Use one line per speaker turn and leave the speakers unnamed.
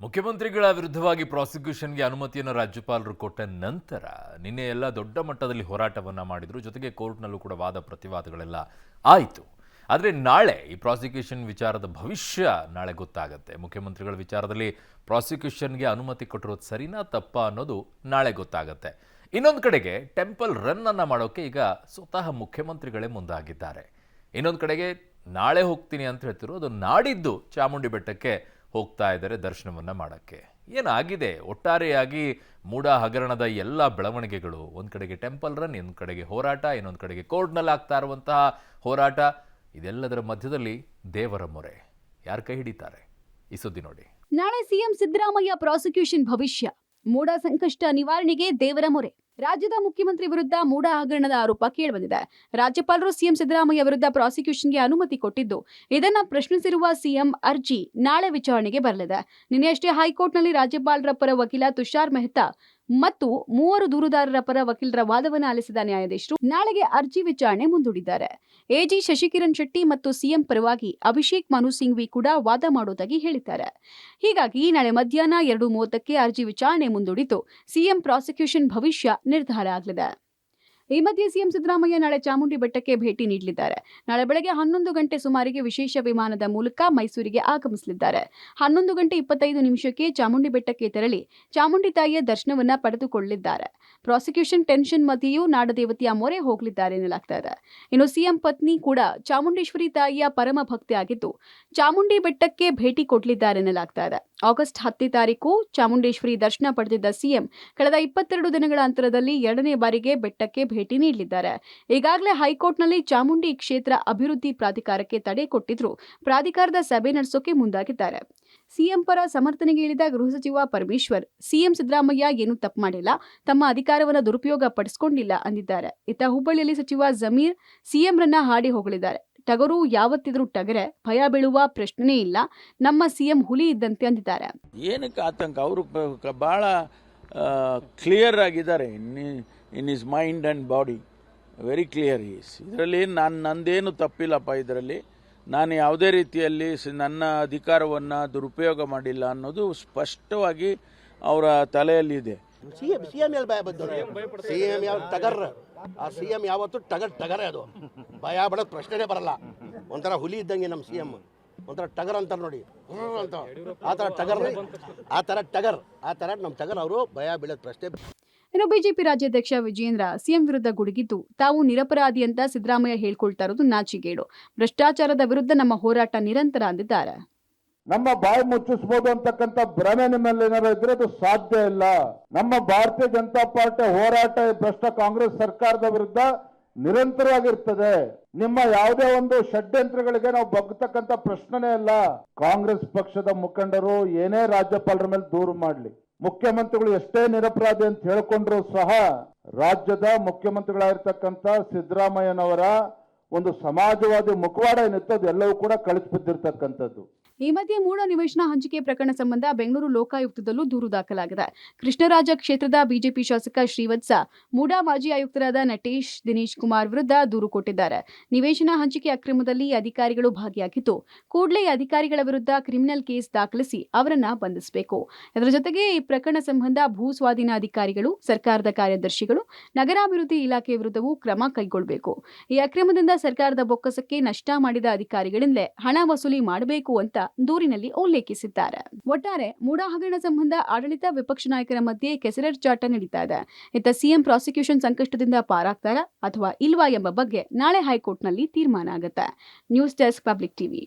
ಮುಖ್ಯಮಂತ್ರಿಗಳ ವಿರುದ್ಧವಾಗಿ ಪ್ರಾಸಿಕ್ಯೂಷನ್ಗೆ ಅನುಮತಿಯನ್ನು ರಾಜ್ಯಪಾಲರು ಕೊಟ್ಟ ನಂತರ ನಿನ್ನೆ ಎಲ್ಲ ದೊಡ್ಡ ಮಟ್ಟದಲ್ಲಿ ಹೋರಾಟವನ್ನ ಮಾಡಿದ್ರು. ಜೊತೆಗೆ ಕೋರ್ಟ್ನಲ್ಲೂ ಕೂಡ ವಾದ ಪ್ರತಿವಾದಗಳೆಲ್ಲ ಆಯಿತು. ಆದರೆ ನಾಳೆ ಈ ಪ್ರಾಸಿಕ್ಯೂಷನ್ ವಿಚಾರದ ಭವಿಷ್ಯ ನಾಳೆ ಗೊತ್ತಾಗುತ್ತೆ. ಮುಖ್ಯಮಂತ್ರಿಗಳ ವಿಚಾರದಲ್ಲಿ ಪ್ರಾಸಿಕ್ಯೂಷನ್ಗೆ ಅನುಮತಿ ಕೊಟ್ಟಿರೋದು ಸರಿನಾ ತಪ್ಪಾ ಅನ್ನೋದು ನಾಳೆ ಗೊತ್ತಾಗುತ್ತೆ. ಇನ್ನೊಂದು ಕಡೆಗೆ ಟೆಂಪಲ್ ರನ್ ಅನ್ನ ಮಾಡೋಕೆ ಈಗ ಸ್ವತಃ ಮುಖ್ಯಮಂತ್ರಿಗಳೇ ಮುಂದಾಗಿದ್ದಾರೆ. ಇನ್ನೊಂದು ಕಡೆಗೆ ನಾಳೆ ಹೋಗ್ತೀನಿ ಅಂತ ಹೇಳ್ತಿರೋ ಅದು ನಾಡಿದ್ದು ಚಾಮುಂಡಿ ಬೆಟ್ಟಕ್ಕೆ ಹೋಗ್ತಾ ಇದ್ದಾರೆ ದರ್ಶನವನ್ನ ಮಾಡಕ್ಕೆ. ಏನಾಗಿದೆ ಒಟ್ಟಾರೆಯಾಗಿ ಮೂಡಾ ಹಗರಣದ ಎಲ್ಲ ಬೆಳವಣಿಗೆಗಳು, ಒಂದ್ ಕಡೆಗೆ ಟೆಂಪಲ್ ರನ್, ಇನ್ನೊಂದು ಕಡೆಗೆ ಹೋರಾಟ, ಇನ್ನೊಂದು ಕಡೆಗೆ ಕೋರ್ಟ್ನಲ್ಲಿ ಆಗ್ತಾ ಇರುವಂತಹ ಹೋರಾಟ, ಇದೆಲ್ಲದರ ಮಧ್ಯದಲ್ಲಿ ದೇವರ ಮೊರೆ ಯಾರು ಕೈ ಹಿಡಿತಾರೆ? ಈ ಸುದ್ದಿ ನೋಡಿ.
ನಾಳೆ ಸಿಎಂ ಸಿದ್ದರಾಮಯ್ಯ ಪ್ರಾಸಿಕ್ಯೂಷನ್ ಭವಿಷ್ಯ, ಮೂಡಾ ಸಂಕಷ್ಟ ನಿವಾರಣೆಗೆ ದೇವರ ಮೊರೆ. ರಾಜ್ಯದ ಮುಖ್ಯಮಂತ್ರಿ ವಿರುದ್ಧ ಮೂಡಾ ಹಗರಣದ ಆರೋಪ ಕೇಳಿಬಂದಿದೆ. ರಾಜ್ಯಪಾಲರು ಸಿಎಂ ಸಿದ್ದರಾಮಯ್ಯ ವಿರುದ್ಧ ಪ್ರಾಸಿಕ್ಯೂಷನ್ಗೆ ಅನುಮತಿ ಕೊಟ್ಟಿದ್ದು, ಇದನ್ನ ಪ್ರಶ್ನಿಸಿರುವ ಸಿಎಂ ಅರ್ಜಿ ನಾಳೆ ವಿಚಾರಣೆಗೆ ಬರಲಿದೆ. ನಿನ್ನೆಯಷ್ಟೇ ಹೈಕೋರ್ಟ್ನಲ್ಲಿ ರಾಜ್ಯಪಾಲರ ಪರ ವಕೀಲ ತುಷಾರ್ ಮೆಹ್ತಾ ಮತ್ತು 3 ದೂರುದಾರರ ಪರ ವಕೀಲರ ವಾದವನ್ನು ಆಲಿಸಿದ ನ್ಯಾಯಾಧೀಶರು ನಾಳೆಗೆ ಅರ್ಜಿ ವಿಚಾರಣೆ ಮುಂದೂಡಿದ್ದಾರೆ. ಎಜಿ ಶಶಿಕಿರಣ್ ಶೆಟ್ಟಿ ಮತ್ತು ಸಿಎಂ ಪರವಾಗಿ ಅಭಿಷೇಕ್ ಮನು ಸಿಂಘ್ವಿ ಕೂಡ ವಾದ ಮಾಡುವುದಾಗಿ ಹೇಳಿದ್ದಾರೆ. ಹೀಗಾಗಿ ನಾಳೆ ಮಧ್ಯಾಹ್ನ 2:30ಕ್ಕೆ ಅರ್ಜಿ ವಿಚಾರಣೆ ಮುಂದೂಡಿದ್ದು ಸಿಎಂ ಪ್ರಾಸಿಕ್ಯೂಷನ್ ಭವಿಷ್ಯ ನಿರ್ಧಾರ ಆಗಲಿದೆ. ಈ ಮಧ್ಯೆ ಸಿಎಂ ಸಿದ್ದರಾಮಯ್ಯ ನಾಳೆ ಚಾಮುಂಡಿ ಬೆಟ್ಟಕ್ಕೆ ಭೇಟಿ ನೀಡಲಿದ್ದಾರೆ. ನಾಳೆ ಬೆಳಗ್ಗೆ 11 ಗಂಟೆ ಸುಮಾರಿಗೆ ವಿಶೇಷ ವಿಮಾನದ ಮೂಲಕ ಮೈಸೂರಿಗೆ ಆಗಮಿಸಲಿದ್ದಾರೆ. 11 ಗಂಟೆ 25 ನಿಮಿಷಕ್ಕೆ ಚಾಮುಂಡಿ ಬೆಟ್ಟಕ್ಕೆ ತೆರಳಿ ಚಾಮುಂಡಿ ತಾಯಿಯ ದರ್ಶನವನ್ನ ಪಡೆದುಕೊಳ್ಳಲಿದ್ದಾರೆ. ಪ್ರಾಸಿಕ್ಯೂಷನ್ ಟೆನ್ಷನ್ ಮಧ್ಯೆಯೂ ನಾಡದೇವತೆಯ ಮೊರೆ ಹೋಗಲಿದ್ದಾರೆ ಎನ್ನಲಾಗ್ತಾ ಇದೆ. ಇನ್ನು ಸಿಎಂ ಪತ್ನಿ ಕೂಡ ಚಾಮುಂಡೇಶ್ವರಿ ತಾಯಿಯ ಪರಮ ಭಕ್ತಿಯಾಗಿದ್ದು ಚಾಮುಂಡಿ ಬೆಟ್ಟಕ್ಕೆ ಭೇಟಿ ಕೊಡಲಿದ್ದಾರೆ ಎನ್ನಲಾಗ್ತಾ ಇದೆ. ಆಗಸ್ಟ್ 10ನೇ ತಾರೀಕು ಚಾಮುಂಡೇಶ್ವರಿ ದರ್ಶನ ಪಡೆದಿದ್ದ ಸಿಎಂ ಕಳೆದ 22 ದಿನಗಳ ಅಂತರದಲ್ಲಿ 2ನೇ ಬಾರಿಗೆ ಬೆಟ್ಟಕ್ಕೆ ಭೇಟಿ ನೀಡಲಿದ್ದಾರೆ. ಈಗಾಗಲೇ ಹೈಕೋರ್ಟ್ನಲ್ಲಿ ಚಾಮುಂಡಿ ಕ್ಷೇತ್ರ ಅಭಿವೃದ್ಧಿ ಪ್ರಾಧಿಕಾರಕ್ಕೆ ತಡೆ ಕೊಟ್ಟಿದ್ರು ಪ್ರಾಧಿಕಾರದ ಸಭೆ ನಡೆಸೋಕೆ ಮುಂದಾಗಿದ್ದಾರೆ. ಸಿಎಂ ಪರ ಸಮರ್ಥನೆಗೆ ಇಳಿದ ಗೃಹ ಸಚಿವ ಪರಮೇಶ್ವರ್, ಸಿಎಂ ಸಿದ್ದರಾಮಯ್ಯ ಏನು ತಪ್ಪು ಮಾಡಿಲ್ಲ, ತಮ್ಮ ಅಧಿಕಾರವನ್ನು ದುರುಪಯೋಗ ಪಡಿಸಿಕೊಂಡಿಲ್ಲ ಅಂದಿದ್ದಾರೆ. ಇತ್ತ ಹುಬ್ಬಳ್ಳಿಯಲ್ಲಿ ಸಚಿವ ಜಮೀರ್ ಸಿಎಂರನ್ನ ಹಾಡಿ ಹೋಗಲಿದ್ದಾರೆ. ಟಗರು ಯಾವತ್ತಿದ್ರೂ ಟಗರೆ, ಭಯ ಬೀಳುವ ಪ್ರಶ್ನೆನೇ ಇಲ್ಲ, ನಮ್ಮ ಸಿಎಂ ಹುಲಿ ಇದ್ದಂತೆ ಅಂದಿದ್ದಾರೆ.
ಏನಕ್ಕೆ ಆತಂಕ? ಅವರು ಬಹಳ ಕ್ಲಿಯರ್ ಆಗಿದ್ದಾರೆ in his mind and body, very clear is. ಇದರಲ್ಲಿ ನಂದೇನು ತಪ್ಪಿಲ್ಲಪ್ಪ, ಇದರಲ್ಲಿ ನಾನು ಯಾವುದೇ ರೀತಿಯಲ್ಲಿ ನನ್ನ ಅಧಿಕಾರವನ್ನು ದುರುಪಯೋಗ ಮಾಡಿಲ್ಲ ಅನ್ನೋದು ಸ್ಪಷ್ಟವಾಗಿ ಅವರ ತಲೆಯಲ್ಲಿದೆ.
ಸಿಎಂ ಯಾವ ಟಗರ್, ಆ ಸಿಎಂ ಯಾವತ್ತು ಟಗರೇ, ಅದು ಭಯ ಬಡೋದು ಪ್ರಶ್ನೆನೇ ಬರಲ್ಲ. ಒಂಥರ ಹುಲಿ ಇದ್ದಂಗೆ ನಮ್ಮ ಸಿಎಂ, ಒಂಥರ ಟಗರ್ ಅಂತಾರೆ ನೋಡಿ ಅಂತ, ಆ ಥರ ಟಗರ್ ನಮ್ಮ ಟಗರ್. ಅವರು ಭಯ ಬೀಳೋದು ಪ್ರಶ್ನೆ.
ಇನ್ನು ಬಿಜೆಪಿ ರಾಜ್ಯಾಧ್ಯಕ್ಷ ವಿಜಯೇಂದ್ರ ಸಿಎಂ ವಿರುದ್ಧ ಗುಡುಗಿದ್ದು, ತಾವು ನಿರಪರಾಧಿ ಅಂತ ಸಿದ್ದರಾಮಯ್ಯ ಹೇಳ್ಕೊಳ್ತಾ ಇರೋದು ನಾಚಿಗೇಡು, ಭ್ರಷ್ಟಾಚಾರದ ವಿರುದ್ಧ ನಮ್ಮ ಹೋರಾಟ ನಿರಂತರ ಅಂದಿದ್ದಾರೆ.
ನಮ್ಮ ಬಾಯಿ ಮುಚ್ಚಿಸಬಹುದು ಅಂತಕ್ಕಂಥ ಭ್ರಮೆ ನಿಮ್ಮಲ್ಲಿ ಏನಾದ್ರು ಇದ್ರೆ ಅದು ಸಾಧ್ಯ ಇಲ್ಲ. ನಮ್ಮ ಭಾರತೀಯ ಜನತಾ ಪಾರ್ಟಿ ಹೋರಾಟ ಭ್ರಷ್ಟ ಕಾಂಗ್ರೆಸ್ ಸರ್ಕಾರದ ವಿರುದ್ಧ ನಿರಂತರವಾಗಿರ್ತದೆ. ನಿಮ್ಮ ಯಾವುದೇ ಒಂದು ಷಡ್ಯಂತ್ರಗಳಿಗೆ ನಾವು ಬಗ್ಗತಕ್ಕಂಥ ಪ್ರಶ್ನೆನೇ ಇಲ್ಲ. ಕಾಂಗ್ರೆಸ್ ಪಕ್ಷದ ಮುಖಂಡರು ಏನೇ ರಾಜ್ಯಪಾಲರ ಮೇಲೆ ದೂರು ಮಾಡಲಿ, ಮುಖ್ಯಮಂತ್ರಿಗಳು ಎಷ್ಟೇ ನಿರಪರಾಧಿ ಅಂತ ಹೇಳ್ಕೊಂಡ್ರು ಸಹ ರಾಜ್ಯದ ಮುಖ್ಯಮಂತ್ರಿಗಳಾಗಿರ್ತಕ್ಕಂಥ ಸಿದ್ದರಾಮಯ್ಯನವರ ಒಂದು ಸಮಾಜವಾದಿ ಮುಖವಾಡ ಏನಿತ್ತು ಅದೆಲ್ಲವೂ ಕೂಡ ಕಳಿಸ್ಬಿದ್ದಿರ್ತಕ್ಕಂಥದ್ದು.
ಈ ಮಧ್ಯೆ ಮೂಡಾ ನಿವೇಶನ ಹಂಚಿಕೆ ಪ್ರಕರಣ ಸಂಬಂಧ ಬೆಂಗಳೂರು ಲೋಕಾಯುಕ್ತದಲ್ಲೂ ದೂರು ದಾಖಲಾಗಿದೆ. ಕೃಷ್ಣರಾಜ ಕ್ಷೇತ್ರದ ಬಿಜೆಪಿ ಶಾಸಕ ಶ್ರೀವತ್ಸ ಮೂಡಾ ಮಾಜಿ ಆಯುಕ್ತರಾದ ನಟೇಶ್ ದಿನೇಶ್ ಕುಮಾರ್ ವಿರುದ್ಧ ದೂರು ಕೊಟ್ಟಿದ್ದಾರೆ. ನಿವೇಶನ ಹಂಚಿಕೆ ಅಕ್ರಮದಲ್ಲಿ ಅಧಿಕಾರಿಗಳು ಭಾಗಿಯಾಗಿದ್ದು, ಕೂಡಲೇ ಅಧಿಕಾರಿಗಳ ವಿರುದ್ಧ ಕ್ರಿಮಿನಲ್ ಕೇಸ್ ದಾಖಲಿಸಿ ಅವರನ್ನ ಬಂಧಿಸಬೇಕು. ಇದರ ಜೊತೆಗೆ ಈ ಪ್ರಕರಣ ಸಂಬಂಧ ಭೂ ಸ್ವಾಧೀನ ಅಧಿಕಾರಿಗಳು, ಸರ್ಕಾರದ ಕಾರ್ಯದರ್ಶಿಗಳು, ನಗರಾಭಿವೃದ್ಧಿ ಇಲಾಖೆ ವಿರುದ್ಧವೂ ಕ್ರಮ ಕೈಗೊಳ್ಳಬೇಕು. ಈ ಅಕ್ರಮದಿಂದ ಸರ್ಕಾರದ ಬೊಕ್ಕಸಕ್ಕೆ ನಷ್ಟ ಮಾಡಿದ ಅಧಿಕಾರಿಗಳಿಂದಲೇ ಹಣ ವಸೂಲಿ ಮಾಡಬೇಕು ಅಂತ ದೂರಿನಲ್ಲಿ ಉಲ್ಲೇಖಿಸಿದ್ದಾರೆ. ಒಟ್ಟಾರೆ ಮೂಡಾ ಹಗರಣ ಸಂಬಂಧ ಆಡಳಿತ ವಿಪಕ್ಷ ನಾಯಕರ ಮಧ್ಯೆ ಕೆಸರೆರಚಾಟ ನಡೀತಾ ಇದೆ. ಇತ್ತ ಸಿಎಂ ಪ್ರಾಸಿಕ್ಯೂಷನ್ ಸಂಕಷ್ಟದಿಂದ ಪಾರಾಗ್ತಾರಾ ಅಥವಾ ಇಲ್ವಾ ಎಂಬ ಬಗ್ಗೆ ನಾಳೆ ಹೈಕೋರ್ಟ್ನಲ್ಲಿ ತೀರ್ಮಾನ ಆಗುತ್ತೆ. News desk, public TV.